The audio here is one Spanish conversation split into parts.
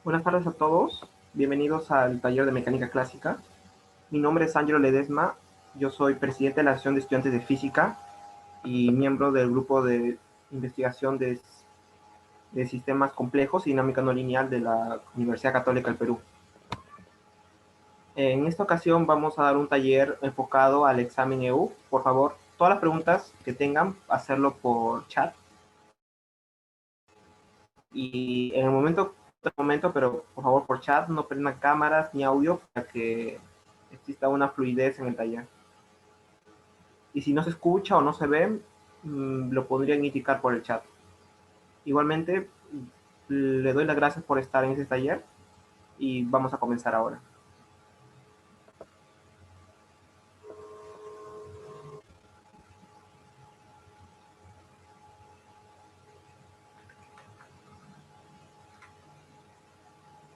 Buenas tardes a todos, bienvenidos al taller de mecánica clásica. Mi nombre es Ángelo Ledesma, yo soy presidente de la Asociación de Estudiantes de Física y miembro del grupo de investigación de sistemas complejos y dinámica no lineal de la Universidad Católica del Perú. En esta ocasión vamos a dar un taller enfocado al examen EU. Por favor, todas las preguntas que tengan, hacerlo por chat. Y en el momento, pero por favor por chat, no prendan cámaras ni audio para que exista una fluidez en el taller. Y si no se escucha o no se ve, lo podrían indicar por el chat. Igualmente, le doy las gracias por estar en este taller y vamos a comenzar ahora.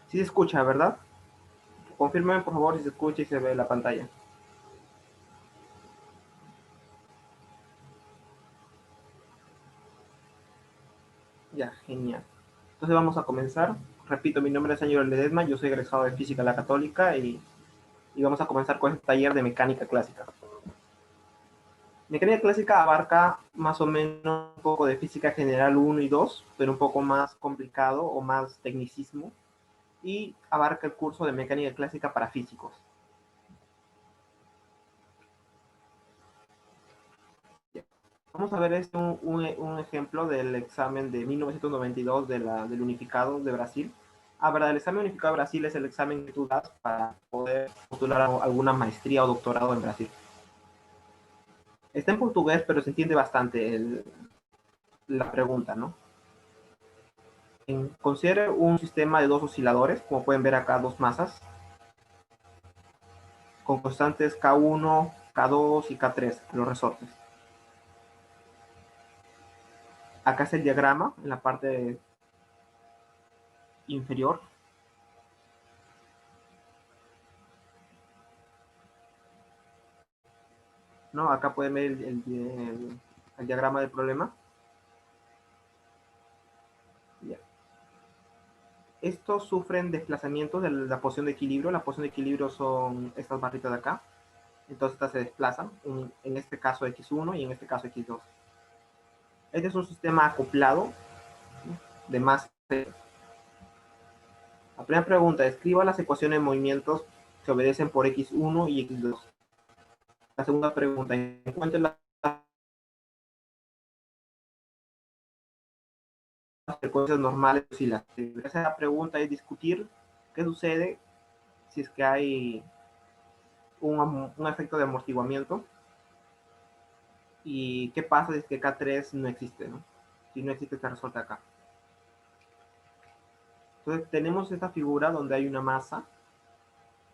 Si se escucha, ¿verdad? Confírmenme por favor si se escucha y se ve la pantalla. Ya, genial. Entonces vamos a comenzar. Repito, mi nombre es Ángelo Ledesma, yo soy egresado de Física de la Católica y vamos a comenzar con este taller de mecánica clásica. Mecánica clásica abarca más o menos un poco de física general 1 y 2, pero un poco más complicado o más tecnicismo, y abarca el curso de mecánica clásica para físicos. Vamos a ver un ejemplo del examen de 1992 del Unificado de Brasil. Verdad, el examen unificado de Brasil es el examen que tú das para poder postular a alguna maestría o doctorado en Brasil. Está en portugués, pero se entiende bastante la pregunta, ¿no? Considere un sistema de dos osciladores, como pueden ver acá, dos masas, con constantes K1, K2 y K3, los resortes. Acá es el diagrama en la parte inferior. ¿No? Acá pueden ver el diagrama del problema. Ya. Estos sufren desplazamientos de la posición de equilibrio. La posición de equilibrio son estas barritas de acá. Entonces estas se desplazan, en este caso X1 y en este caso X2. Este es un sistema acoplado, ¿no?, de masa. La primera pregunta, escriba las ecuaciones de movimientos que obedecen por X1 y X2. La segunda pregunta, encuentre las frecuencias normales y las. La tercera pregunta es discutir qué sucede si es que hay un efecto de amortiguamiento y qué pasa si es que K3 no existe, ¿no? Si no existe este resorte acá. Entonces tenemos esta figura donde hay una masa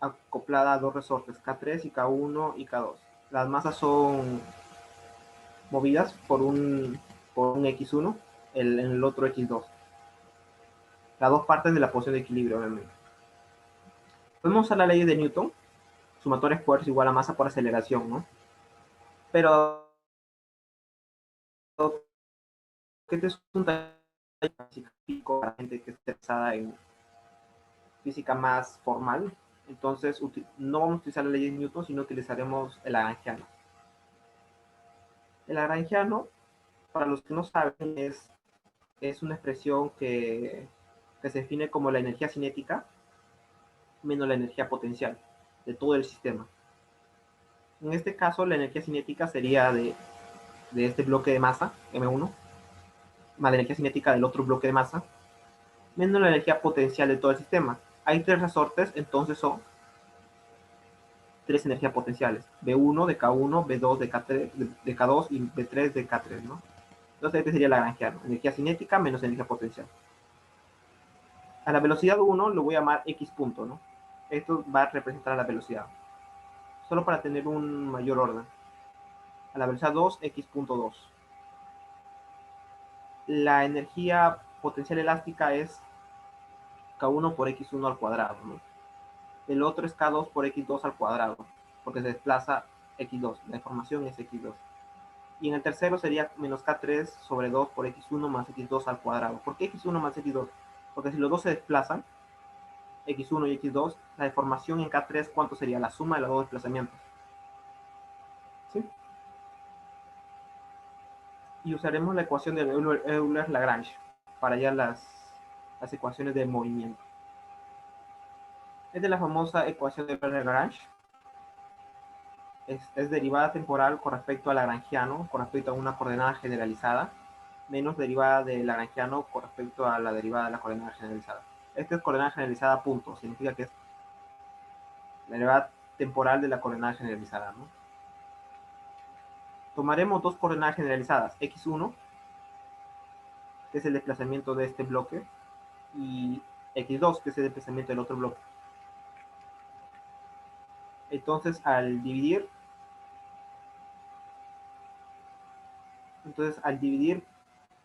acoplada a dos resortes, K3 y K1 y K2. Las masas son movidas por un X1, en el otro X2. Las dos partes de la posición de equilibrio, obviamente. Podemos usar la ley de Newton, sumatoria esfuerzo igual a masa por aceleración, ¿no? Pero este es un taller para gente que esté interesada en física más formal. Entonces no vamos a utilizar la ley de Newton, sino utilizaremos el lagrangiano. El lagrangiano, para los que no saben, es una expresión que se define como la energía cinética menos la energía potencial de todo el sistema. En este caso, la energía cinética sería de este bloque de masa, M1, más la energía cinética del otro bloque de masa, menos la energía potencial de todo el sistema. Hay tres resortes, entonces son tres energías potenciales: B1 de K1, B2 de K3, de K2 y B3 de K3, ¿no? Entonces este sería lagrangiano, energía cinética menos energía potencial. A la velocidad 1 lo voy a llamar X punto, ¿no? Esto va a representar a la velocidad, solo para tener un mayor orden. A la velocidad 2, X punto 2. La energía potencial elástica es K1 por X1 al cuadrado, ¿no? El otro es K2 por X2 al cuadrado, porque se desplaza X2, la deformación es X2. Y en el tercero sería menos K3 sobre 2 por X1 más X2 al cuadrado. ¿Por qué X1 más X2? Porque si los dos se desplazan, x1 y x2, la deformación en K3, ¿cuánto sería? La suma de los dos desplazamientos. ¿Sí? Y usaremos la ecuación de Euler-Lagrange para hallar las ecuaciones de movimiento. Es de la famosa ecuación de Euler-Lagrange. Es derivada temporal con respecto al lagrangiano, con respecto a una coordenada generalizada, menos derivada del lagrangiano con respecto a la derivada de la coordenada generalizada. Esta es coordenada generalizada punto, significa que es la derivada temporal de la coordenada generalizada, ¿no? Tomaremos dos coordenadas generalizadas, x1, que es el desplazamiento de este bloque, y x2, que es el desplazamiento del otro bloque. Entonces, al dividir,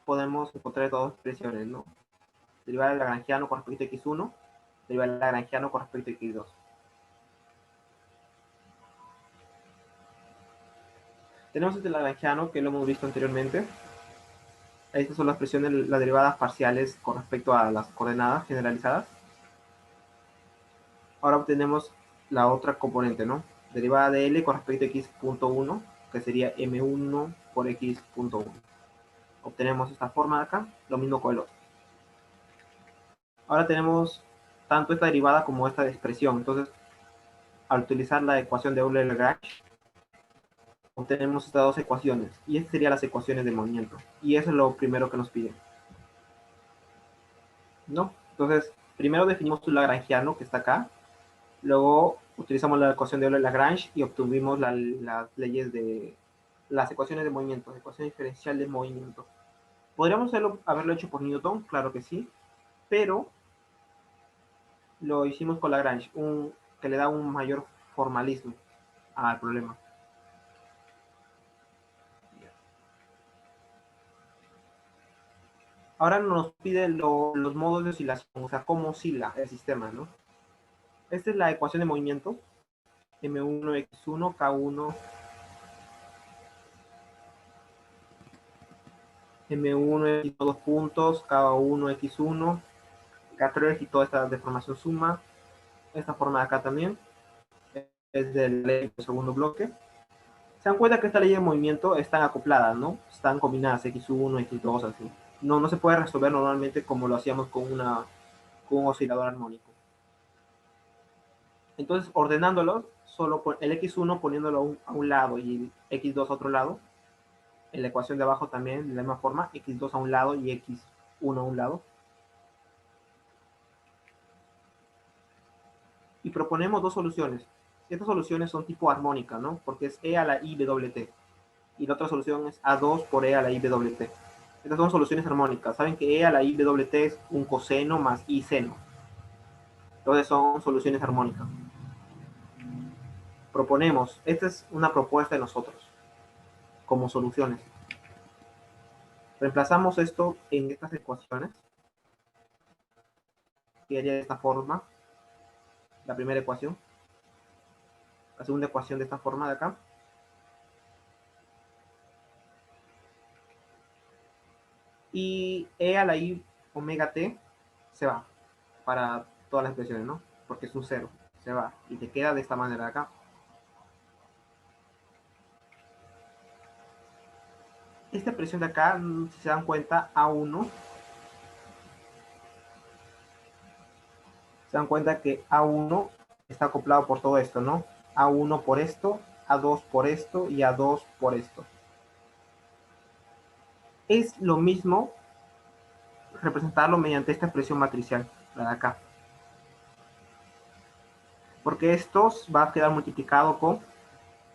podemos encontrar dos expresiones, ¿no? Derivada del lagrangiano con respecto a x1, derivada del lagrangiano con respecto a x2. Tenemos este lagrangiano que lo hemos visto anteriormente. Estas son las expresiones, las derivadas parciales con respecto a las coordenadas generalizadas. Ahora obtenemos la otra componente, ¿no? Derivada de L con respecto a x.1, que sería m1 por x.1. Obtenemos esta forma de acá, lo mismo con el otro. Ahora tenemos tanto esta derivada como esta expresión. Entonces, al utilizar la ecuación de Euler-Lagrange, obtenemos estas dos ecuaciones. Y estas serían las ecuaciones de movimiento. Y eso es lo primero que nos piden, ¿no? Entonces, primero definimos un lagrangiano que está acá. Luego utilizamos la ecuación de Euler-Lagrange y obtuvimos las leyes de las ecuaciones de movimiento, ecuación diferencial de movimiento. ¿Podríamos haberlo hecho por Newton? Claro que sí, pero lo hicimos con Lagrange, que le da un mayor formalismo al problema. Ahora nos pide los modos de oscilación, o sea, cómo oscila el sistema, ¿no? Esta es la ecuación de movimiento, m1x1, k1, m1x1 dos puntos, k1x1, K3 y toda esta deformación suma. Esta forma de acá también es del segundo bloque. Se dan cuenta que esta ley de movimiento están acopladas, ¿no? Están combinadas, x1, x2, así. No se puede resolver normalmente como lo hacíamos con un oscilador armónico. Entonces, ordenándolos, solo el x1 poniéndolo a un lado y el x2 a otro lado. En la ecuación de abajo también, de la misma forma, x2 a un lado y x1 a un lado. Y proponemos dos soluciones. Estas soluciones son tipo armónica, ¿no? Porque es e a la i w t. Y la otra solución es a2 por e a la i w t. Estas son soluciones armónicas. Saben que e a la i w t es un coseno más i seno. Entonces son soluciones armónicas. Proponemos, esta es una propuesta de nosotros, como soluciones. Reemplazamos esto en estas ecuaciones, que haría de esta forma, la primera ecuación. La segunda ecuación de esta forma de acá. Y e a la i omega t se va para todas las expresiones, ¿no? Porque es un cero, se va y te queda de esta manera acá. Esta expresión de acá, si se dan cuenta, A1, se dan cuenta que A1 está acoplado por todo esto, ¿no? A1 por esto, A2 por esto y A2 por esto. Es lo mismo representarlo mediante esta expresión matricial, la de acá. Porque esto va a quedar multiplicado con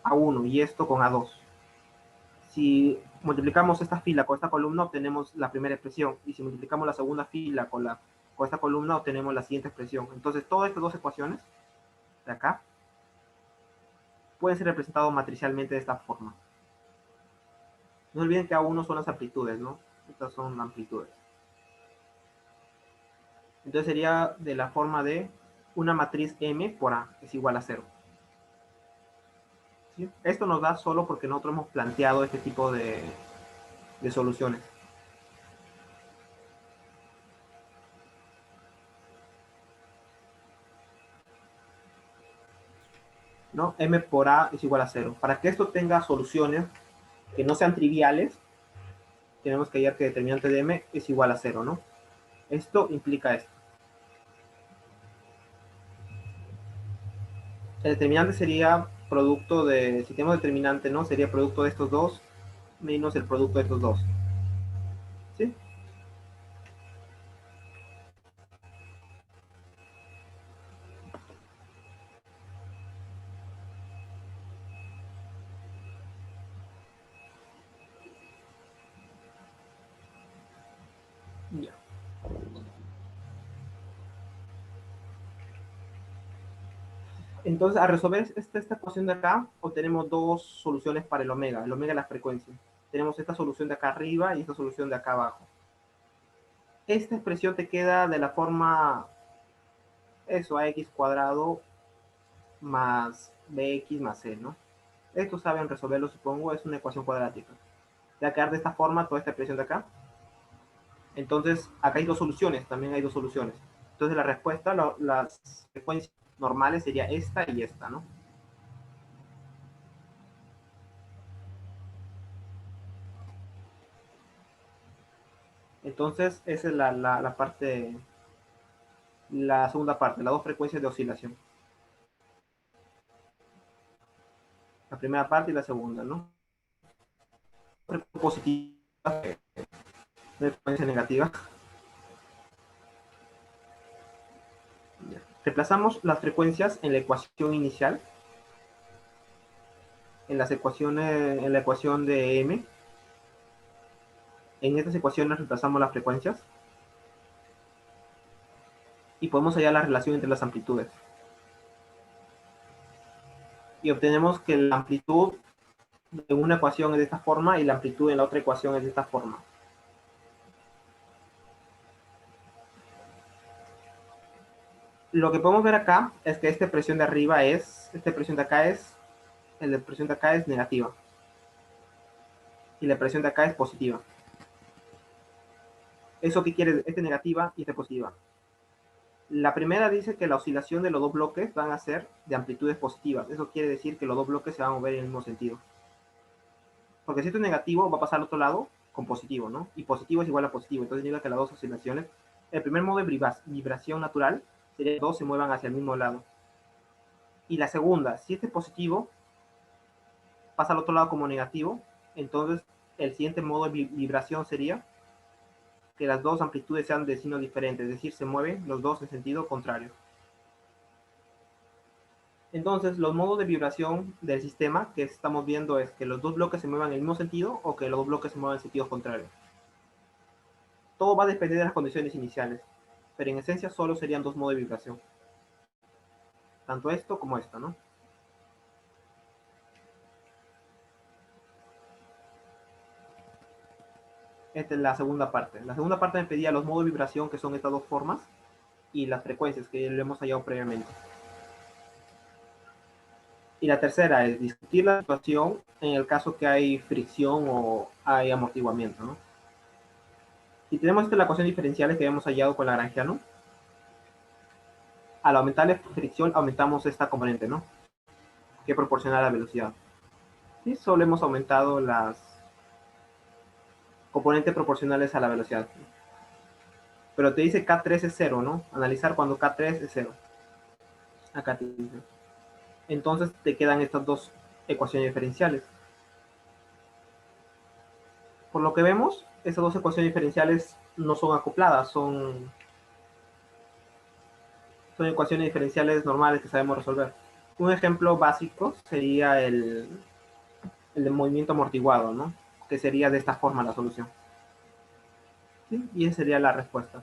A1 y esto con A2. Si multiplicamos esta fila con esta columna, obtenemos la primera expresión. Y si multiplicamos la segunda fila con esta columna, obtenemos la siguiente expresión. Entonces, todas estas dos ecuaciones de acá pueden ser representados matricialmente de esta forma. No olviden que A1 son las amplitudes, ¿no? Estas son amplitudes. Entonces sería de la forma de una matriz M por A es igual a 0. ¿Sí? Esto nos da solo porque nosotros hemos planteado este tipo de soluciones. ¿no? M por A es igual a 0. Para que esto tenga soluciones que no sean triviales, tenemos que hallar que el determinante de M es igual a 0, ¿no? Esto implica esto. El determinante sería producto de, si tenemos determinante, ¿no? Sería producto de estos dos menos el producto de estos dos. ¿Sí? Ya. Entonces, al resolver esta ecuación de acá, obtenemos dos soluciones para el omega. El omega es la frecuencia. Tenemos esta solución de acá arriba y esta solución de acá abajo. Esta expresión te queda de la forma, eso, ax cuadrado más bx más c, ¿no? Estos saben resolverlo, supongo, es una ecuación cuadrática. Te va a quedar de esta forma toda esta expresión de acá. Entonces, acá hay dos soluciones, también hay dos soluciones. Entonces, la respuesta, las frecuencias normales sería esta y esta, ¿no? Entonces, esa es la parte, la segunda parte, las dos frecuencias de oscilación. La primera parte y la segunda, ¿no? Frecuencia positiva, frecuencia negativa. Reemplazamos las frecuencias en la ecuación inicial, en las ecuaciones, en la ecuación de M. En estas ecuaciones reemplazamos las frecuencias y podemos hallar la relación entre las amplitudes. Y obtenemos que la amplitud en una ecuación es de esta forma y la amplitud en la otra ecuación es de esta forma. Lo que podemos ver acá es que esta expresión de arriba es, esta expresión de acá es, la expresión de acá es negativa y la expresión de acá es positiva. ¿Eso qué quiere? Esta es negativa y esta es positiva. La primera dice que la oscilación de los dos bloques van a ser de amplitudes positivas. Eso quiere decir que los dos bloques se van a mover en el mismo sentido. Porque si esto es negativo, va a pasar al otro lado con positivo, ¿no? Y positivo es igual a positivo. Entonces indica que las dos oscilaciones, el primer modo de vibración natural sería que dos se muevan hacia el mismo lado. Y la segunda, si este es positivo, pasa al otro lado como negativo. Entonces el siguiente modo de vibración sería que las dos amplitudes sean de signo diferente, es decir, se mueven los dos en sentido contrario. Entonces, los modos de vibración del sistema que estamos viendo es que los dos bloques se muevan en el mismo sentido o que los dos bloques se muevan en sentido contrario. Todo va a depender de las condiciones iniciales, pero en esencia solo serían dos modos de vibración. Tanto esto como esto, ¿no? Esta es la segunda parte. La segunda parte me pedía los modos de vibración, que son estas dos formas, y las frecuencias, que lo hemos hallado previamente. Y la tercera es discutir la situación en el caso que hay fricción o hay amortiguamiento, ¿no? Si tenemos esta la ecuación diferenciales que habíamos hallado con Lagrangiano, al aumentar la fricción aumentamos esta componente, ¿no? Que proporciona la velocidad. Y solo hemos aumentado las componentes proporcionales a la velocidad. Pero te dice K3 es 0, ¿no? Analizar cuando K3 es 0. Acá te dice. Entonces te quedan estas dos ecuaciones diferenciales. Por lo que vemos, esas dos ecuaciones diferenciales no son acopladas, son ecuaciones diferenciales normales que sabemos resolver. Un ejemplo básico sería el de movimiento amortiguado, ¿no? Que sería de esta forma la solución. ¿Sí? Y esa sería la respuesta.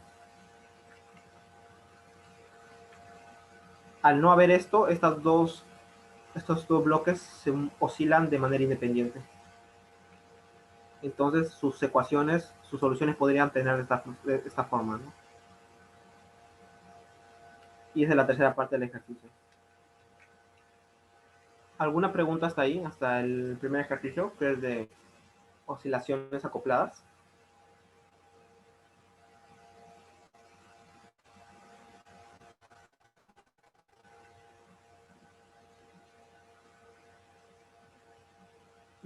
Al no haber esto, estos dos bloques se oscilan de manera independiente. Entonces sus ecuaciones, sus soluciones podrían tener de esta forma, ¿no? Y esa es la tercera parte del ejercicio. ¿Alguna pregunta hasta ahí, hasta el primer ejercicio, que es de oscilaciones acopladas?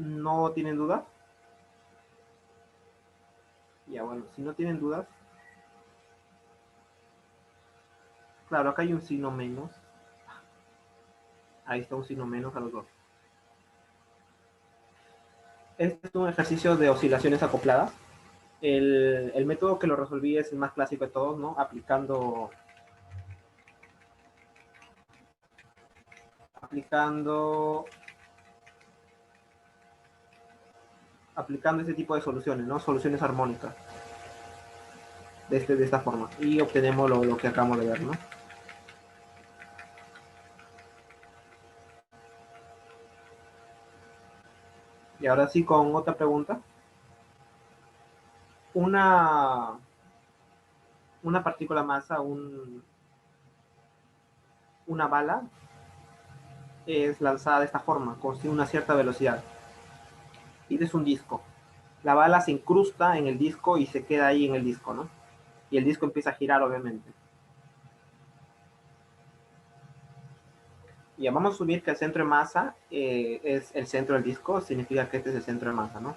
¿No tienen dudas? Ya, bueno, si no tienen dudas, claro, acá hay un signo menos. Ahí está un signo menos a los dos. Este es un ejercicio de oscilaciones acopladas. El método que lo resolví es el más clásico de todos, ¿no? Aplicando ese tipo de soluciones, ¿no? Soluciones armónicas de esta forma. Y obtenemos lo que acabamos de ver, ¿no? Y ahora sí, con otra pregunta. Una, una partícula masa, una bala, es lanzada de esta forma, con una cierta velocidad. Y es un disco. La bala se incrusta en el disco y se queda ahí en el disco, ¿no? Y el disco empieza a girar, obviamente. Y vamos a asumir que el centro de masa es el centro del disco, significa que este es el centro de masa, ¿no?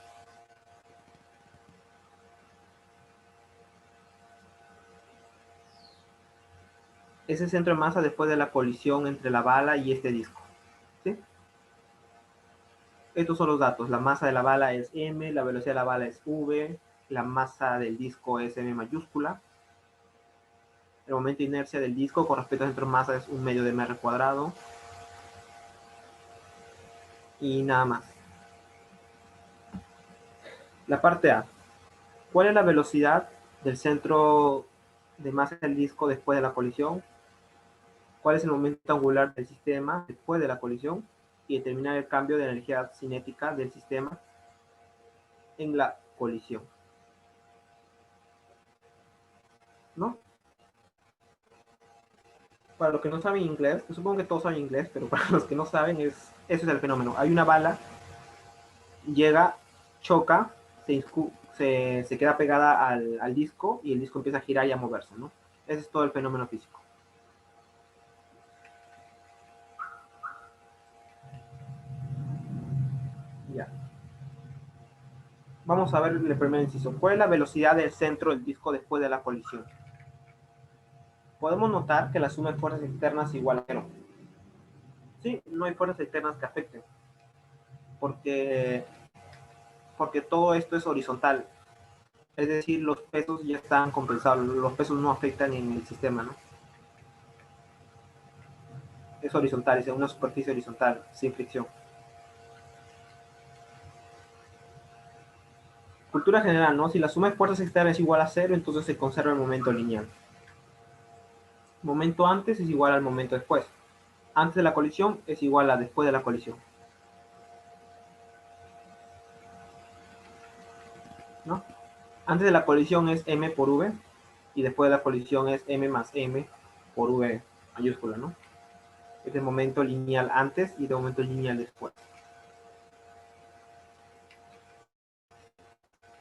Es el centro de masa después de la colisión entre la bala y este disco, ¿sí? Estos son los datos. La masa de la bala es m, la velocidad de la bala es v, la masa del disco es m mayúscula, el momento de inercia del disco con respecto al centro de masa es 1/2 de mr cuadrado, y nada más. La parte A. ¿Cuál es la velocidad del centro de masa del disco después de la colisión? ¿Cuál es el momento angular del sistema después de la colisión? Y determinar el cambio de energía cinética del sistema en la colisión, ¿no? Para los que no saben inglés, supongo que todos saben inglés, pero para los que no saben, ese es el fenómeno. Hay una bala, llega, choca, se queda pegada al disco y el disco empieza a girar y a moverse, ¿no? Ese es todo el fenómeno físico. Ya. Vamos a ver el primer inciso. ¿Cuál es la velocidad del centro del disco después de la colisión? Podemos notar que la suma de fuerzas externas es igual a cero. Sí, no hay fuerzas externas que afecten, porque, porque todo esto es horizontal. Es decir, los pesos ya están compensados, los pesos no afectan en el sistema, ¿no? Es horizontal, es una superficie horizontal, sin fricción. Cultura general, ¿no? Si la suma de fuerzas externas es igual a cero, entonces se conserva el momento lineal. Momento antes es igual al momento después. Antes de la colisión es igual a después de la colisión, ¿no? Antes de la colisión es m por v y después de la colisión es m más m por v mayúscula, ¿no? Es el momento lineal antes y el momento lineal después.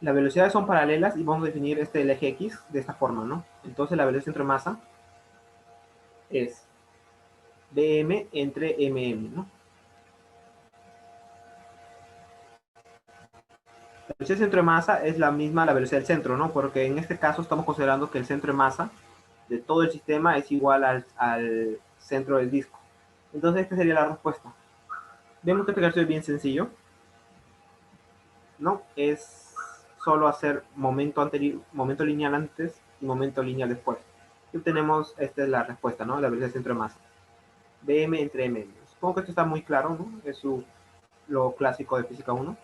Las velocidades son paralelas y vamos a definir el eje X de esta forma, ¿no? Entonces la velocidad entre masa es bm entre mm, ¿no? La velocidad del centro de masa es la misma a la velocidad del centro, ¿no? Porque en este caso estamos considerando que el centro de masa de todo el sistema es igual al centro del disco. Entonces esta sería la respuesta. Vemos que este ejercicio es bien sencillo, ¿no? Es solo hacer momento anterior, momento lineal antes y momento lineal después. Y obtenemos, esta es la respuesta, ¿no? La velocidad del centro de masa. Bm entre mm. Supongo que esto está muy claro, ¿no? Es lo clásico de física 1.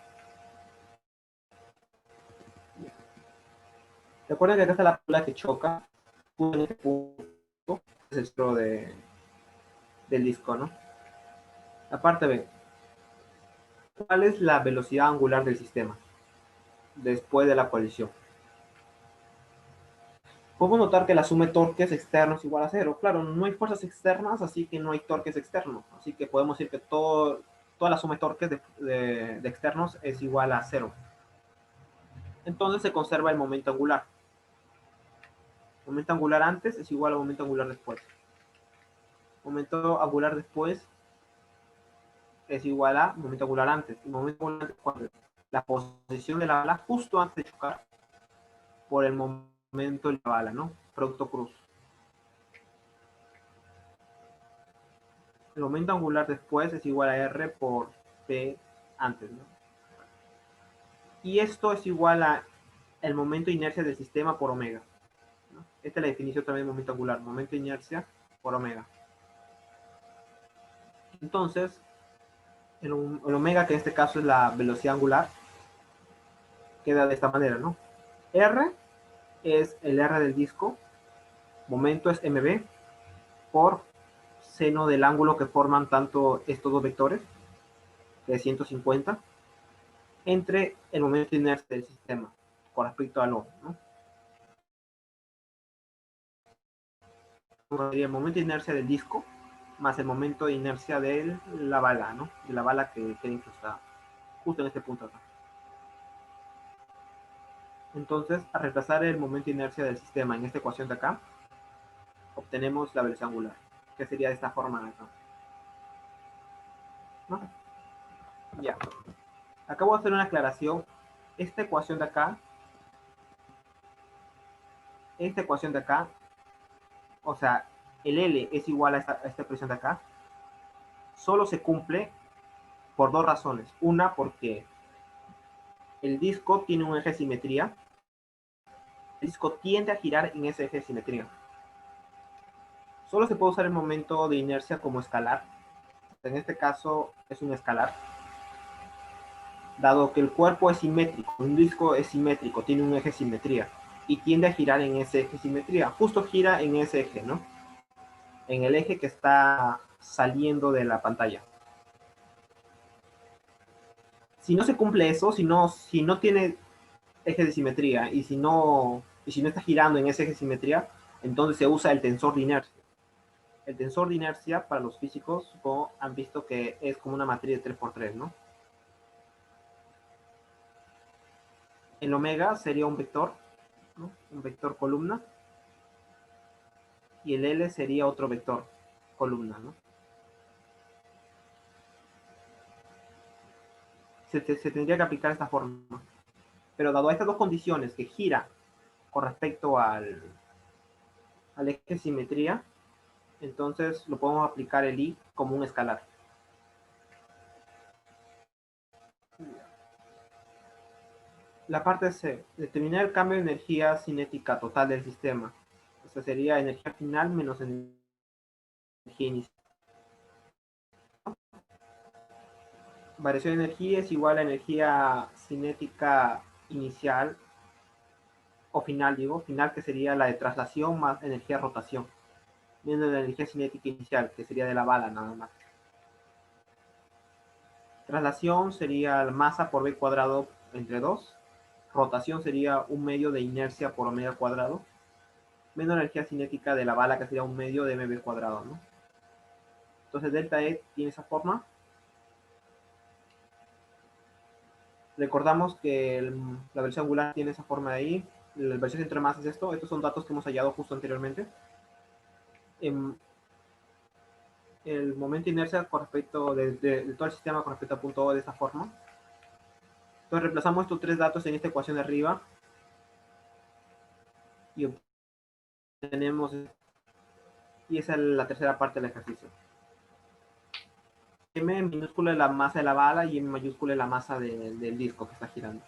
Recuerden que acá está la bola que choca, en este punto es el centro del disco, ¿no? La parte B. ¿Cuál es la velocidad angular del sistema después de la colisión? Podemos notar que la suma de torques externos es igual a cero. Claro, no hay fuerzas externas, así que no hay torques externos. Así que podemos decir que toda la suma de torques de externos es igual a cero. Entonces se conserva el momento angular. Momento angular antes es igual a momento angular después. Momento angular después es igual a momento angular antes. Y momento angular antes cuando la posición de la bala justo antes de chocar por el momento de la bala, ¿no? Producto cruz. El momento angular después es igual a R por P antes, ¿no? Y esto es igual a el momento de inercia del sistema por omega, ¿no? Esta es la definición también de momento angular, momento de inercia por omega. Entonces, el omega, que en este caso es la velocidad angular, queda de esta manera, ¿no? R es el R del disco, momento es mb por seno del ángulo que forman tanto estos dos vectores, que es 150, entre el momento de inercia del sistema con respecto al O, ¿no? Sería el momento de inercia del disco más el momento de inercia de la bala, ¿no? De la bala que queda incrustada justo en este punto acá. Entonces, al reemplazar el momento de inercia del sistema en esta ecuación de acá, obtenemos la velocidad angular, que sería de esta forma acá, ¿no? Ya. Acá voy a hacer una aclaración. Esta ecuación de acá, o sea, el L es igual a esta expresión de acá, solo se cumple por dos razones. Una, porque el disco tiene un eje de simetría. El disco tiende a girar en ese eje de simetría. Solo se puede usar el momento de inercia como escalar. En este caso es un escalar. Dado que el cuerpo es simétrico, un disco es simétrico, tiene un eje de simetría y tiende a girar en ese eje de simetría. Justo gira en ese eje, ¿no? En el eje que está saliendo de la pantalla. Si no se cumple eso, si no tiene eje de simetría y si no está girando en ese eje de simetría, entonces se usa el tensor de inercia. El tensor de inercia, para los físicos, supongo, han visto que es como una matriz de 3×3, ¿no? El omega sería un vector, ¿no? Un vector columna, y el L sería otro vector columna, ¿no? Se tendría que aplicar esta forma. Pero dado estas dos condiciones, que gira con respecto al eje de simetría, entonces lo podemos aplicar el I como un escalar. La parte C, determinar el cambio de energía cinética total del sistema. O sea, sería energía final menos energía inicial. Variación de energía es igual a energía cinética inicial, o final, digo, final, que sería la de traslación más energía de rotación, menos la energía cinética inicial, que sería de la bala nada más. Traslación sería masa por b cuadrado entre 2. Rotación sería un medio de inercia por omega cuadrado, menos la energía cinética de la bala, que sería un medio de mb cuadrado, ¿no? Entonces delta E tiene esa forma. Recordamos que la velocidad angular tiene esa forma de ahí. La velocidad entre masas es esto. Estos son datos que hemos hallado justo anteriormente. El momento de inercia con respecto de todo el sistema con respecto al punto O de esta forma. Entonces reemplazamos estos tres datos en esta ecuación de arriba y obtenemos, y esa es la tercera parte del ejercicio. M en minúscula es la masa de la bala y M mayúscula es la masa del disco que está girando.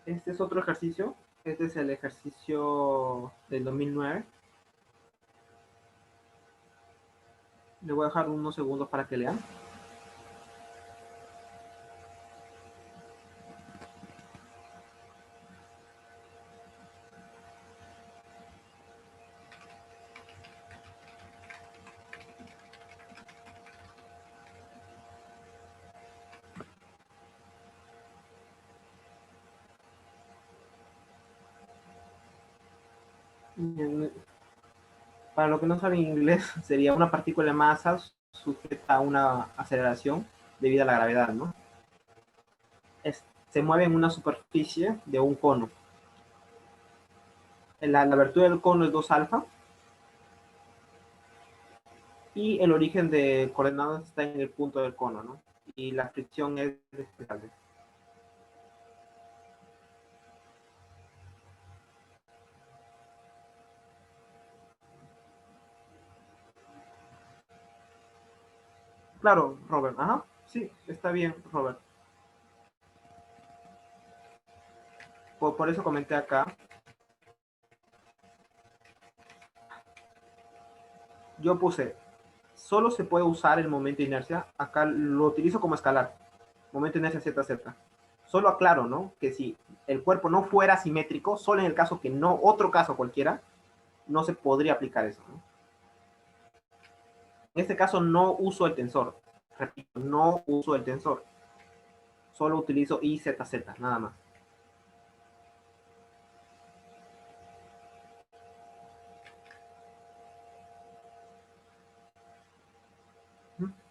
Este es otro ejercicio. Este es el ejercicio del 2009. Le voy a dejar unos segundos para que lean. Para los que no saben inglés, sería una partícula de masa sujeta a una aceleración debido a la gravedad, ¿no? Se mueve en una superficie de un cono. La abertura del cono es 2 alfa. y el origen de coordenadas está en el punto del cono, ¿no? Y la fricción es despreciable. Claro, Robert. Ajá, sí, está bien, Robert. Por eso comenté acá. Yo puse, solo se puede usar el momento de inercia. Acá lo utilizo como escalar. Momento de inercia z. Solo aclaro, ¿no? Que si el cuerpo no fuera simétrico, solo en el caso que no, otro caso cualquiera, no se podría aplicar eso, ¿no? En este caso no uso el tensor. Repito, no uso el tensor. Solo utilizo IZZ, nada más.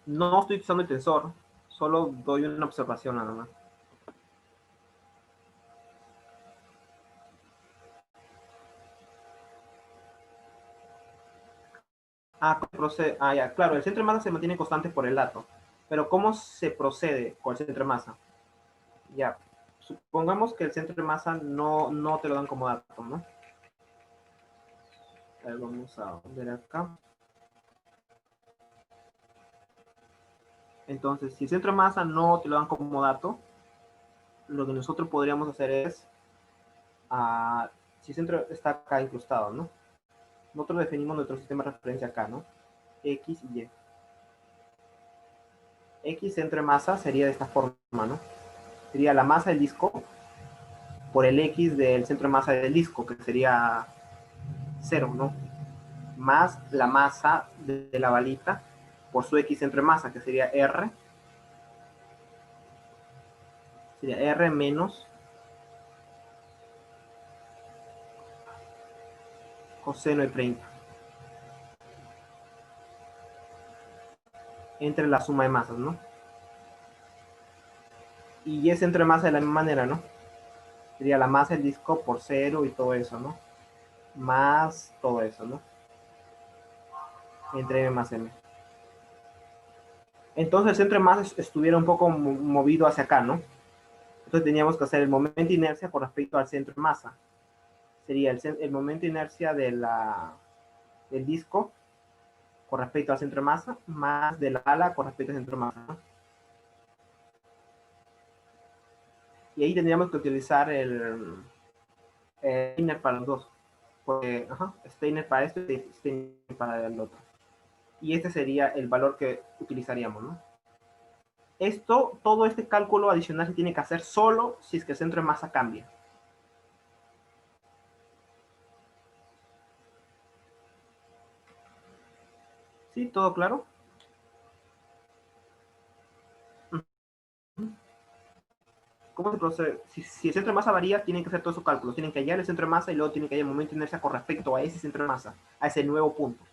No estoy usando el tensor, solo doy una observación nada más. Ya, claro, el centro de masa se mantiene constante por el lato. Pero ¿cómo se procede con el centro de masa? Ya, supongamos que el centro de masa no te lo dan como dato, ¿no? A ver, vamos a ver acá. Entonces, si el centro de masa no te lo dan como dato, lo que nosotros podríamos hacer es, si el centro está acá incrustado, ¿no? Nosotros definimos nuestro sistema de referencia acá, ¿no? X y Y. X centro de masa sería de esta forma, ¿no? Sería la masa del disco por el X del centro de masa del disco, que sería 0, ¿no? Más la masa de la balita por su X centro de masa, que sería R menos coseno de 30 entre la suma de masas, ¿no? Y Y centro de masa de la misma manera, ¿no? Sería la masa del disco por 0 y todo eso, ¿no? Más todo eso, ¿no? Entre M más M. Entonces el centro de masa estuviera un poco movido hacia acá, ¿no? Entonces teníamos que hacer el momento de inercia con respecto al centro de masa. Sería el momento de inercia del disco con respecto al centro de masa, más de la ala con respecto al centro de masa, ¿no? Y ahí tendríamos que utilizar el Steiner para los dos. Porque, Steiner para esto y Steiner para el otro. Y este sería el valor que utilizaríamos, ¿no? Todo este cálculo adicional se tiene que hacer solo si es que el centro de masa cambia. ¿Sí? ¿Todo claro? ¿Cómo se procede? Si el centro de masa varía, tienen que hacer todos esos cálculos. Tienen que hallar el centro de masa y luego tienen que hallar el momento de inercia con respecto a ese centro de masa, a ese nuevo punto.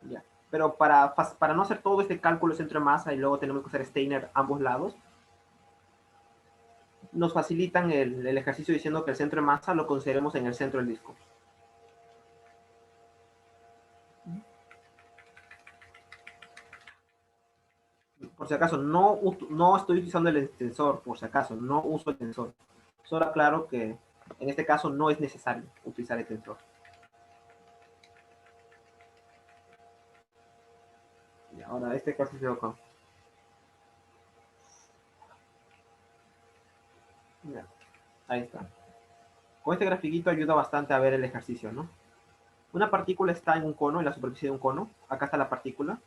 Ya. Pero para no hacer todo este cálculo de centro de masa y luego tenemos que hacer Steiner ambos lados, nos facilitan el ejercicio diciendo que el centro de masa lo consideremos en el centro del disco. Por si acaso, no estoy utilizando el tensor, por si acaso, no uso el tensor. Solo aclaro que en este caso no es necesario utilizar el tensor. Y ahora este ejercicio acá. Ya, ahí está. Con este grafiquito ayuda bastante a ver el ejercicio, ¿no? Una partícula está en un cono, en la superficie de un cono. Acá está la partícula.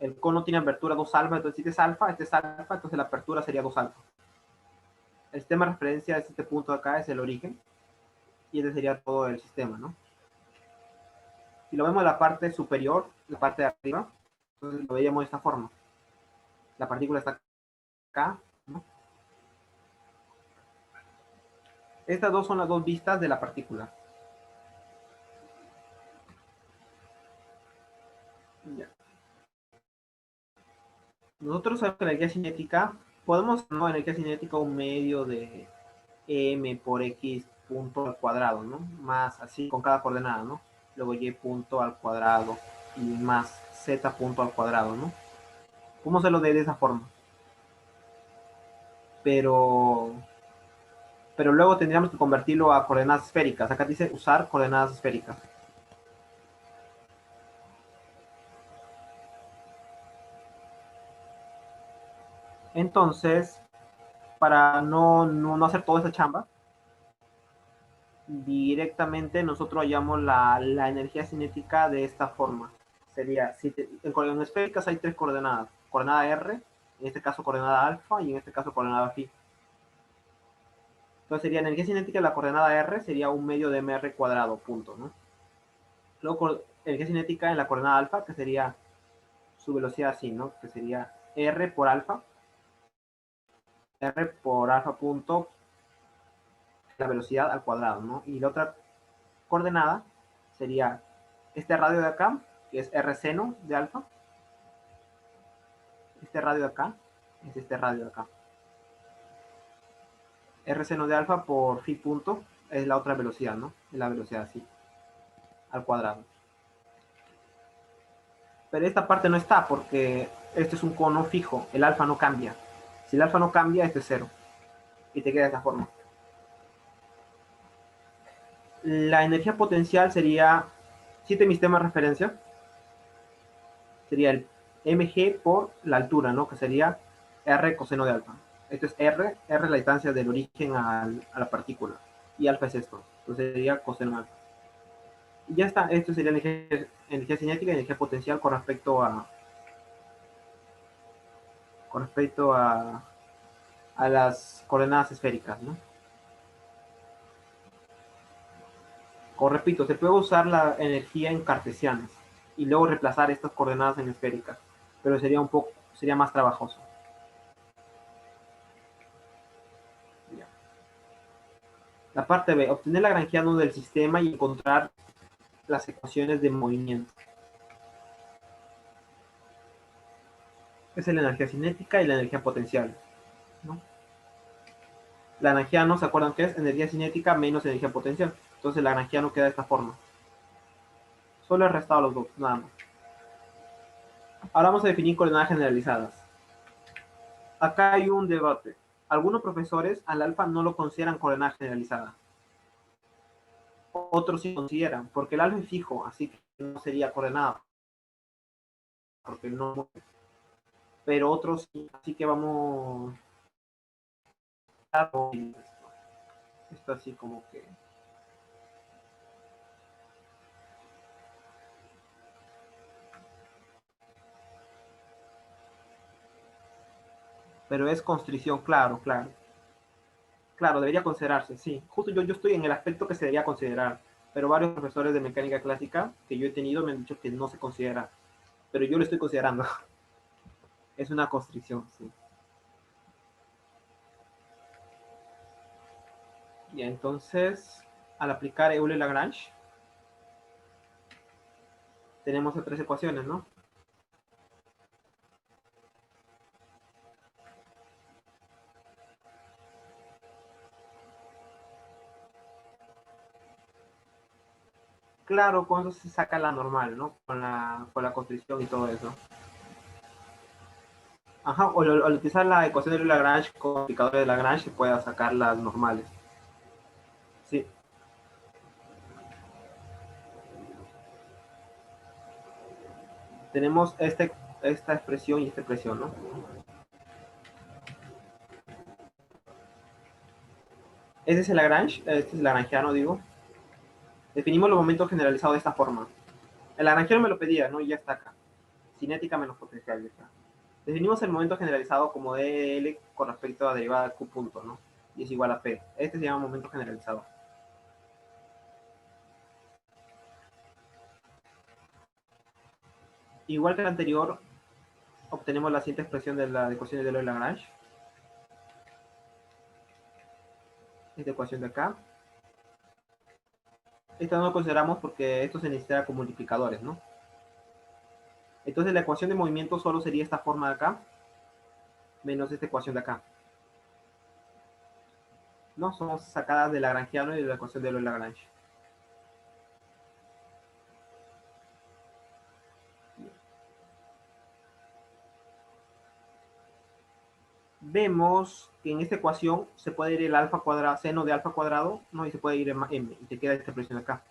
El cono tiene apertura 2 alfa, entonces si este es alfa, entonces la apertura sería 2 alfa. El sistema de referencia es este punto de acá, es el origen. Y este sería todo el sistema, ¿no? Si lo vemos en la parte superior, la parte de arriba, entonces lo veríamos de esta forma. La partícula está acá, ¿no? Estas dos son las dos vistas de la partícula. Ya. Nosotros sabemos que la energía cinética Podemos, ¿no? Energía cinética un medio de m por x punto al cuadrado, ¿no? Más así con cada coordenada, ¿no? Luego y punto al cuadrado y más z punto al cuadrado, ¿no? ¿Cómo se lo dé de esa forma? Pero luego tendríamos que convertirlo a coordenadas esféricas. Acá dice usar coordenadas esféricas. Entonces, para no hacer toda esa chamba, directamente nosotros hallamos la energía cinética de esta forma. Sería, en coordenadas esféricas hay tres coordenadas. Coordenada R, en este caso coordenada alfa y en este caso coordenada phi. Entonces sería energía cinética de la coordenada R sería un medio de mr cuadrado, punto, ¿no? Luego energía cinética en la coordenada alfa, que sería su velocidad así, ¿no? Que sería R por alfa punto la velocidad al cuadrado, ¿no? Y la otra coordenada sería este radio de acá, que es R seno de alfa. Este radio de acá es este radio de acá. R seno de alfa por phi punto es la otra velocidad, ¿no? Es la velocidad así, al cuadrado. Pero esta parte no está porque este es un cono fijo, el alfa no cambia. Si el alfa no cambia, este es cero. Y te queda de esta forma. La energía potencial sería, cite mi sistema de referencia, sería el mg por la altura, ¿no? Que sería r coseno de alfa. Esto es r es la distancia del origen a la partícula. Y alfa es esto. Entonces sería coseno de alfa. Y ya está, esto sería energía cinética y energía potencial con respecto a las coordenadas esféricas, ¿no? Como repito, se puede usar la energía en cartesianas y luego reemplazar estas coordenadas en esféricas, pero sería más trabajoso. Ya. La parte B, obtener Lagrangiano del sistema y encontrar las ecuaciones de movimiento. Esa es la energía cinética y la energía potencial, ¿no? Lagrangiano, ¿se acuerdan qué es? Energía cinética menos energía potencial. Entonces Lagrangiano queda de esta forma. Solo he restado los dos, nada más. Ahora vamos a definir coordenadas generalizadas. Acá hay un debate. Algunos profesores al alfa no lo consideran coordenada generalizada. Otros sí consideran, porque el alfa es fijo, así que no sería coordenada. Porque no. Pero otros sí, así que vamos. Esto así como que. Pero es constricción, claro, claro. Claro, debería considerarse, sí. Justo yo estoy en el aspecto que se debería considerar, pero varios profesores de mecánica clásica que yo he tenido me han dicho que no se considera, pero yo lo estoy considerando. Es una constricción, sí. Y entonces, al aplicar Euler-Lagrange, tenemos tres ecuaciones, ¿no? Claro, con eso se saca la normal, ¿no? Con la constricción y todo eso. Ajá, o al utilizar la ecuación de Lagrange con aplicadores de Lagrange se puede sacar las normales. Sí, tenemos esta expresión y esta expresión, ¿no? Este es el Lagrange, este es el Lagrangiano, digo. Definimos los momentos generalizados de esta forma. El Lagrangiano me lo pedía, ¿no? Y ya está acá. Cinética menos potencial, ya está. Definimos el momento generalizado como dl con respecto a derivada de q punto, ¿no? Y es igual a p. Este se llama momento generalizado. Igual que el anterior, obtenemos la siguiente expresión de la ecuación de Lagrange. Esta ecuación de acá. Esta no lo consideramos porque esto se necesita como multiplicadores, ¿no? Entonces la ecuación de movimiento solo sería esta forma de acá, menos esta ecuación de acá. ¿No? Son sacadas de Lagrangiano y de la ecuación de Lagrange. Vemos que en esta ecuación se puede ir el alfa cuadrado, seno de alfa cuadrado, ¿no? Y se puede ir m, y te queda esta expresión acá.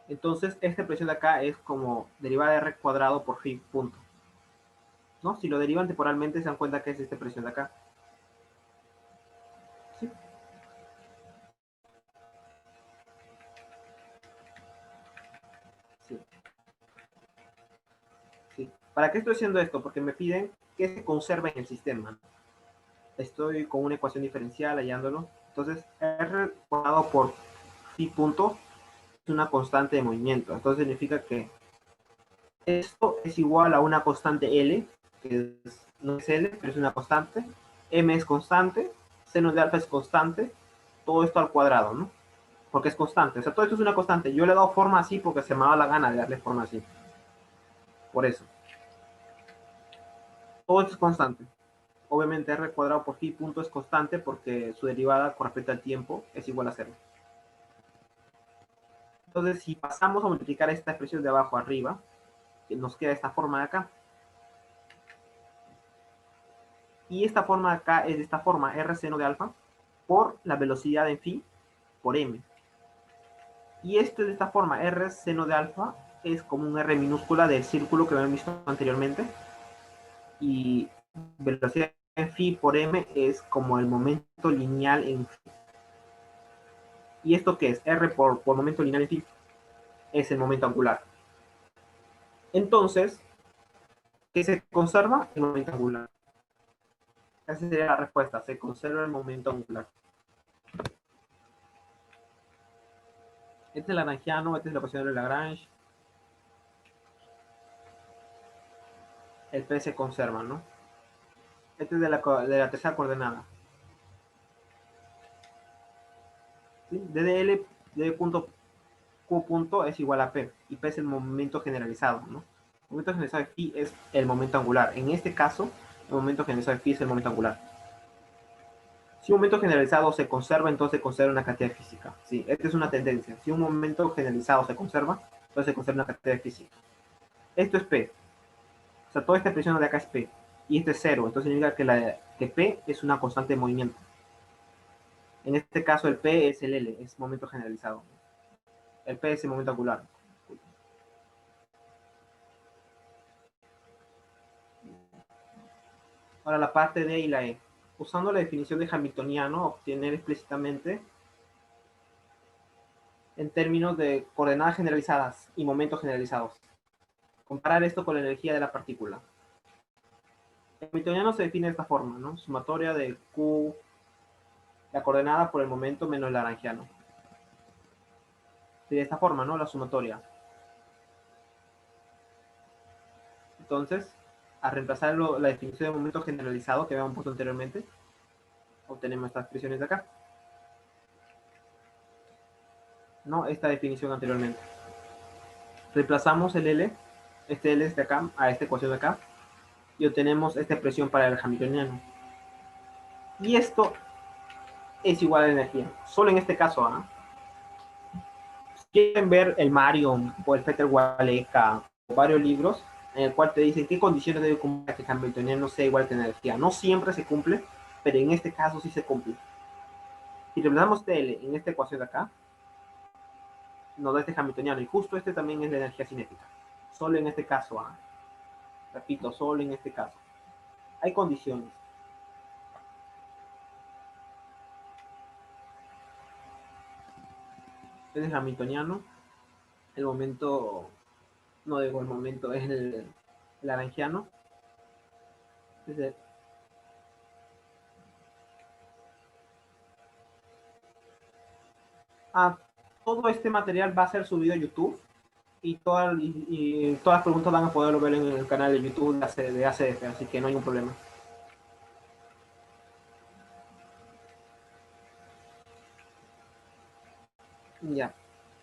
Entonces, esta expresión de acá es como derivada de r cuadrado por phi punto. ¿No? Si lo derivan temporalmente, se dan cuenta que es esta expresión de acá. ¿Sí? Sí. Sí. ¿Para qué estoy haciendo esto? Porque me piden que se conserve en el sistema. Estoy con una ecuación diferencial hallándolo. Entonces, r cuadrado por phi punto es una constante de movimiento. Entonces significa que esto es igual a una constante L, que no es L, pero es una constante. M es constante, seno de alfa es constante, todo esto al cuadrado, ¿no? Porque es constante. O sea, todo esto es una constante. Yo le he dado forma así porque se me ha dado la gana de darle forma así. Por eso. Todo esto es constante. Obviamente r cuadrado por phi punto es constante porque su derivada con respecto al tiempo es igual a cero. Entonces, si pasamos a multiplicar esta expresión de abajo arriba, nos queda esta forma de acá. Y esta forma de acá es de esta forma, r seno de alfa por la velocidad en phi por m. Y esto es de esta forma, r seno de alfa es como un r minúscula del círculo que habíamos visto anteriormente. Y velocidad en phi por m es como el momento lineal en phi. ¿Y esto qué es? R por momento lineal en phi es el momento angular. Entonces, ¿qué se conserva? El momento angular. Esa sería la respuesta, se conserva el momento angular. Este es el lagrangiano, esta es la ecuación de Lagrange. El P se conserva, ¿no? Este es de la tercera coordenada. ¿Sí? DDL, D punto Q punto es igual a P. Y P es el momento generalizado, ¿no? El momento generalizado de phi es el momento angular. En este caso, el momento generalizado de phi es el momento angular. Si un momento generalizado se conserva, entonces se conserva una cantidad física. Sí, esta es una tendencia. Si un momento generalizado se conserva, entonces se conserva una cantidad física. Esto es P. O sea, toda esta expresión de acá es P. Y este es cero. Entonces significa que P es una constante de movimiento. En este caso, el P es el L, es momento generalizado. El P es el momento angular. Ahora la parte D y la E. Usando la definición de Hamiltoniano, obtener explícitamente en términos de coordenadas generalizadas y momentos generalizados. Comparar esto con la energía de la partícula. El hamiltoniano se define de esta forma, ¿no? Sumatoria de Q, la coordenada por el momento menos el lagrangiano. De esta forma, ¿no? La sumatoria. Entonces, al reemplazar la definición de momento generalizado que habíamos puesto anteriormente, obtenemos estas expresiones de acá. ¿No? Esta definición anteriormente. Reemplazamos el L, este L es de acá, a esta ecuación de acá, y obtenemos esta expresión para el hamiltoniano. Y esto es igual a la energía. Solo en este caso, ¿eh? Si quieren ver el Marion o el Peter Waleka o varios libros en el cual te dicen qué condiciones debe cumplir que el hamiltoniano sea igual a la energía. No siempre se cumple, pero en este caso sí se cumple. Si reemplazamos TL en esta ecuación de acá, nos da este hamiltoniano, y justo este también es la energía cinética. Solo en este caso, ¿eh? Repito, solo en este caso. Hay condiciones. Este es el hamiltoniano, el momento, no digo el momento, es el lagrangiano. Es ah, todo este material va a ser subido a YouTube y todas las preguntas van a poderlo ver en el canal de YouTube de ACF, así que no hay un problema. Ya.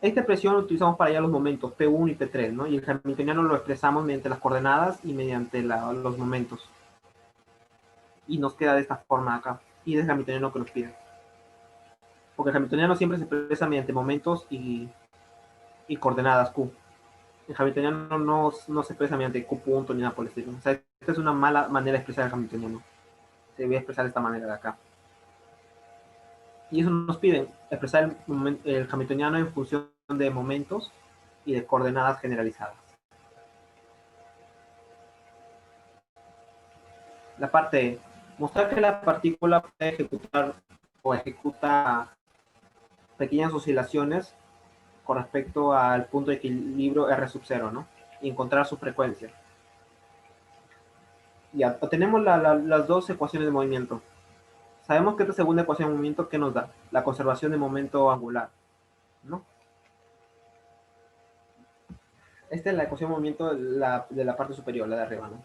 Esta expresión lo utilizamos para hallar los momentos P1 y P3, ¿no? Y el hamiltoniano lo expresamos mediante las coordenadas y mediante los momentos. Y nos queda de esta forma acá. Y es el hamiltoniano que nos pide. Porque el hamiltoniano siempre se expresa mediante momentos y coordenadas Q. El hamiltoniano no se expresa mediante Q punto ni nada por el estilo. O sea, esta es una mala manera de expresar el hamiltoniano. Se voy a expresar de esta manera de acá. Y eso nos piden expresar el hamiltoniano en función de momentos y de coordenadas generalizadas. La parte E. Mostrar que la partícula puede ejecutar o ejecuta pequeñas oscilaciones con respecto al punto de equilibrio R sub 0, ¿no? Y encontrar su frecuencia. Ya, tenemos las dos ecuaciones de movimiento. Sabemos que esta segunda ecuación de movimiento, ¿qué nos da? La conservación de momento angular, ¿no? Esta es la ecuación de movimiento de la parte superior, la de arriba, ¿no?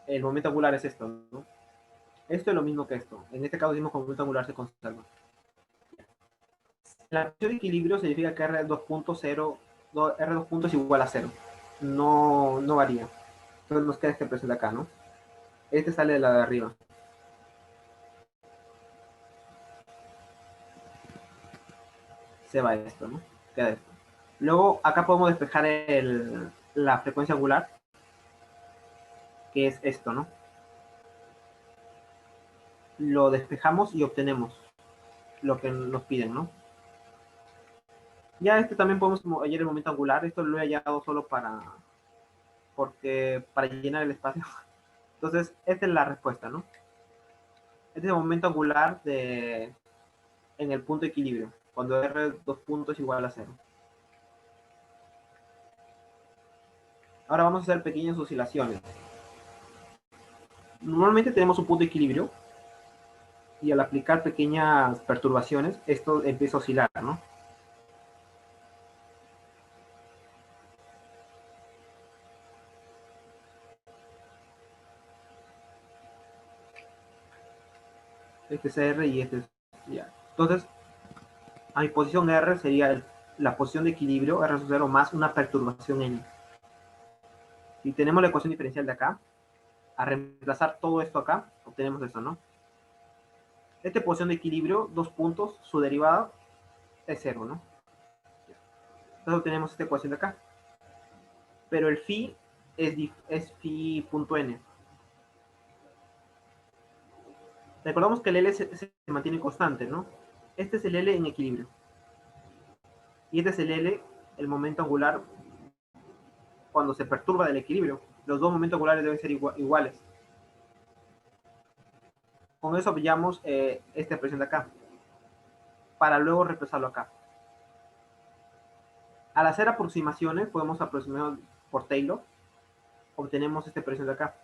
El momento angular es esto, ¿no? Esto es lo mismo que esto. En este caso decimos que el momento angular se conserva. La ecuación de equilibrio significa que R2.0, R2 puntos es igual a 0. No varía. Entonces nos queda esta expresión de acá, ¿no? Este sale de la de arriba. Se va esto, ¿no? Queda esto. Luego acá podemos despejar la frecuencia angular, que es esto, ¿no? Lo despejamos y obtenemos lo que nos piden, ¿no? Ya este también podemos hallar el momento angular. Esto lo he hallado solo para llenar el espacio. Entonces, esta es la respuesta, ¿no? Este es el momento angular en el punto de equilibrio, cuando R 2 puntos es igual a 0. Ahora vamos a hacer pequeñas oscilaciones. Normalmente tenemos un punto de equilibrio y al aplicar pequeñas perturbaciones, esto empieza a oscilar, ¿no? Este es R y este es ya. Entonces, a mi posición R sería la posición de equilibrio, R sub 0 más una perturbación N. Si tenemos la ecuación diferencial de acá, a reemplazar todo esto acá, obtenemos eso, ¿no? Esta posición de equilibrio, dos puntos, su derivada es 0, ¿no? Entonces obtenemos esta ecuación de acá. Pero el phi es phi punto n. Recordamos que el L se mantiene constante, ¿no? Este es el L en equilibrio. Y este es el L, el momento angular, cuando se perturba del equilibrio. Los dos momentos angulares deben ser iguales. Con eso pillamos esta expresión de acá, para luego reemplazarlo acá. Al hacer aproximaciones, podemos aproximar por Taylor, obtenemos esta expresión de acá.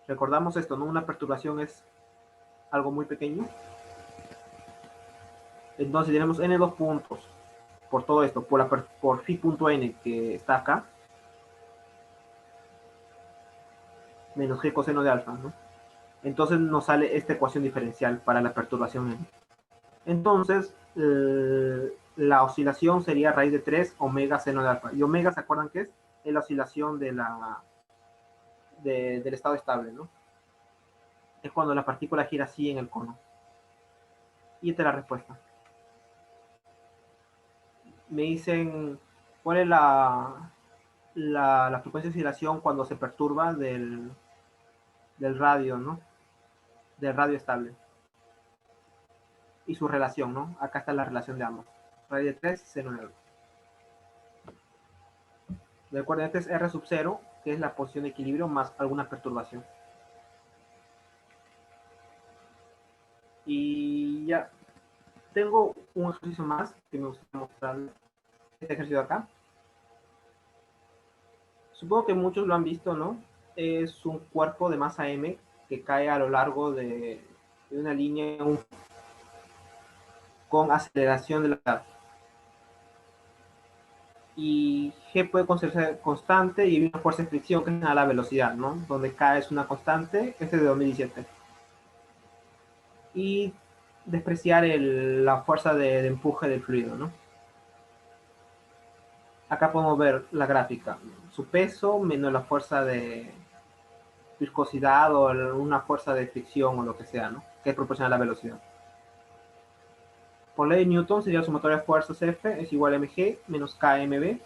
Recordamos esto, ¿no? Una perturbación es algo muy pequeño. Entonces tenemos n2 puntos por todo esto, por phi.n que está acá, menos g coseno de alfa, ¿no? Entonces nos sale esta ecuación diferencial para la perturbación n. Entonces, la oscilación sería raíz de 3 omega seno de alfa. Y omega, ¿se acuerdan qué es? Es la oscilación del estado estable, ¿no? Es cuando la partícula gira así en el cono. Y esta es la respuesta. Me dicen, ¿cuál es la frecuencia de oscilación cuando se perturba del radio, ¿no? Del radio estable. Y su relación, ¿no? Acá está la relación de ambos. Raíz de 3, seno de alfa. Recuerden, este es R sub 0, que es la posición de equilibrio más alguna perturbación. Y ya, tengo un ejercicio más que me gustaría mostrarles. Este ejercicio de acá. Supongo que muchos lo han visto, ¿no? Es un cuerpo de masa m que cae a lo largo de una línea con aceleración de la y G puede considerarse constante y hay una fuerza de fricción que es a la velocidad, ¿no? Donde K es una constante, este es de 2017. Y despreciar la fuerza de empuje del fluido, ¿no? Acá podemos ver la gráfica, su peso menos la fuerza de viscosidad o una fuerza de fricción o lo que sea, ¿no? Que es proporcional a la velocidad. Por ley de Newton sería la sumatoria de fuerzas F es igual a mg menos kmb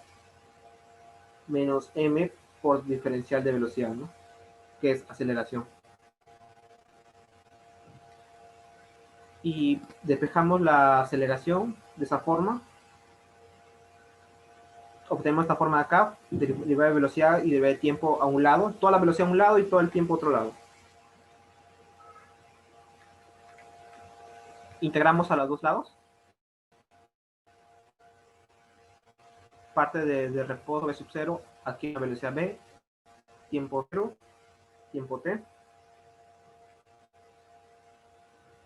menos m por diferencial de velocidad, ¿no? Que es aceleración. Y despejamos la aceleración de esa forma. Obtenemos esta forma de acá, derivada de velocidad y derivada de tiempo a un lado, toda la velocidad a un lado y todo el tiempo a otro lado. Integramos a los dos lados. Parte de reposo v sub 0, aquí la velocidad v, tiempo 0, tiempo t.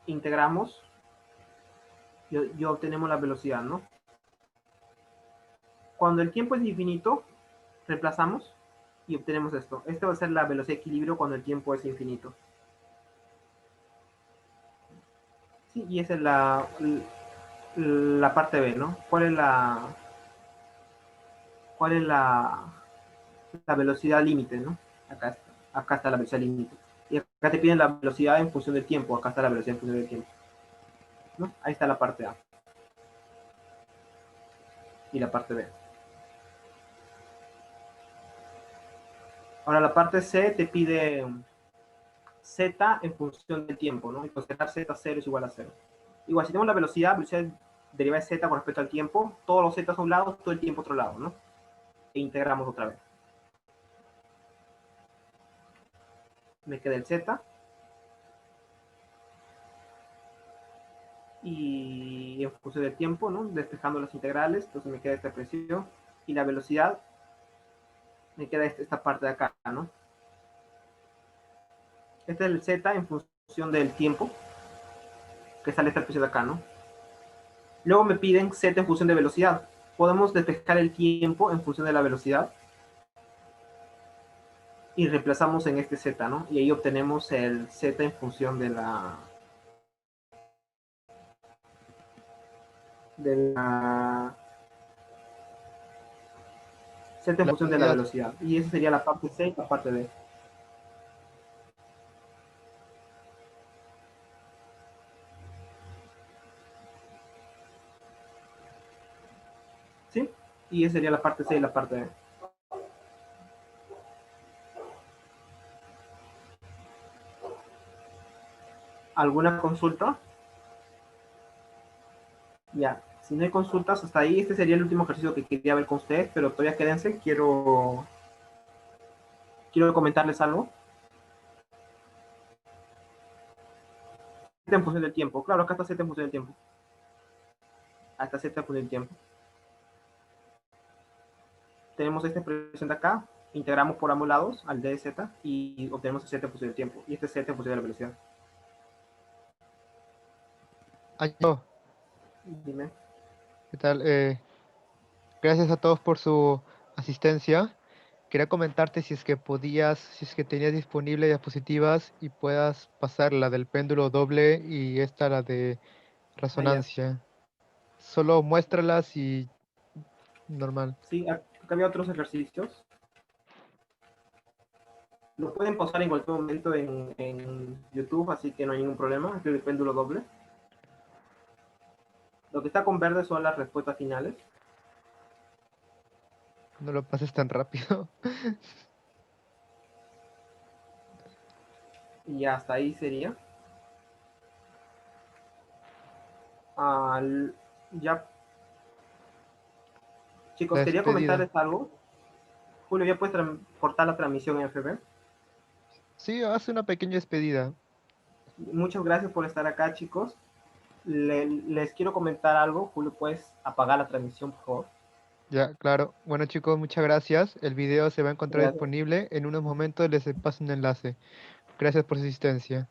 Integramos y obtenemos la velocidad, ¿no? Cuando el tiempo es infinito, reemplazamos y obtenemos esto. Esta va a ser la velocidad de equilibrio cuando el tiempo es infinito. Sí, y esa es la parte B, ¿no? ¿Cuál es la velocidad límite, ¿no? Acá está la velocidad límite. Y acá te piden la velocidad en función del tiempo. Acá está la velocidad en función del tiempo, ¿no? Ahí está la parte A. Y la parte B. Ahora la parte C te pide Z en función del tiempo, ¿no? Y considerar Z0 es igual a 0. Igual, si tenemos la velocidad derivada de Z con respecto al tiempo, todos los Z a un lado, todo el tiempo a otro lado, ¿no? E integramos otra vez. Me queda el Z. Y en función del tiempo, ¿no? Despejando las integrales, entonces me queda esta expresión. Y la velocidad, me queda esta parte de acá, ¿no? Este es el Z en función del tiempo, que sale esta expresión de acá, ¿no? Luego me piden Z en función de velocidad. Podemos despejar el tiempo en función de la velocidad y reemplazamos en este Z, ¿no? Y ahí obtenemos el Z en función de la Z en La función de la velocidad. velocidad. Y esa sería la parte C y la parte D. ¿Sí? Y esa sería la parte C y la parte D. ¿Alguna consulta? Ya, si no hay consultas hasta ahí, este sería el último ejercicio que quería ver con ustedes, pero todavía quédense, quiero comentarles algo. Z en función del tiempo, claro, acá está Z en función del tiempo. Hasta Z en función del tiempo. Tenemos esta expresión de acá, integramos por ambos lados al dz y obtenemos el Z en función del tiempo. Y este es Z en función de la velocidad. Yo, Dime. ¿qué tal? Gracias a todos por su asistencia. Quería comentarte si es que podías, si es que tenías disponible diapositivas y puedas pasar la del péndulo doble y esta la de Ah, ya. resonancia. Solo muéstralas y normal. Sí, acá había otros ejercicios. Lo pueden pausar en cualquier momento en YouTube, así que no hay ningún problema. Aquí el péndulo doble. Lo que está con verde son las respuestas finales. No lo pases tan rápido. Y hasta ahí sería. Al- ya, La chicos, quería despedida. comentarles algo. Julio, ¿ya puedes cortar la transmisión en FB? Sí, hace una pequeña despedida. Muchas gracias por estar acá, chicos. Les quiero comentar algo. Julio, ¿puedes apagar la transmisión, por favor? Ya, claro. Bueno, chicos, muchas gracias. El video se va a encontrar Gracias. disponible. En unos momentos les paso un enlace. Gracias por su asistencia.